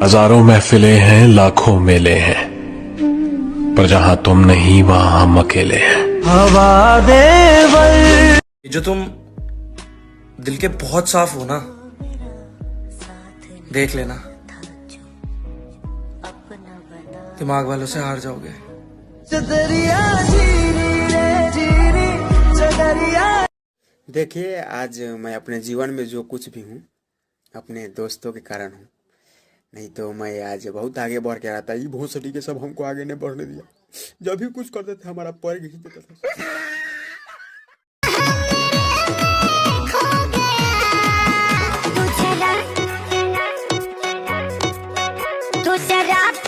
हजारों महफिलें हैं, लाखों मेले हैं, पर जहां तुम नहीं वहां हम अकेले हैं। हवा देवर जो तुम दिल के बहुत साफ हो ना, देख लेना दिमाग वालों से हार जाओगे। देखिए, आज मैं अपने जीवन में जो कुछ भी हूँ अपने दोस्तों के कारण हूँ। नहीं तो मैं आज बहुत आगे बढ़ के आता। ये बहुत सटी के सब हमको आगे नहीं बढ़ने दिया। जब भी कुछ करते थे हमारा पैर घिस देता था। तू शराब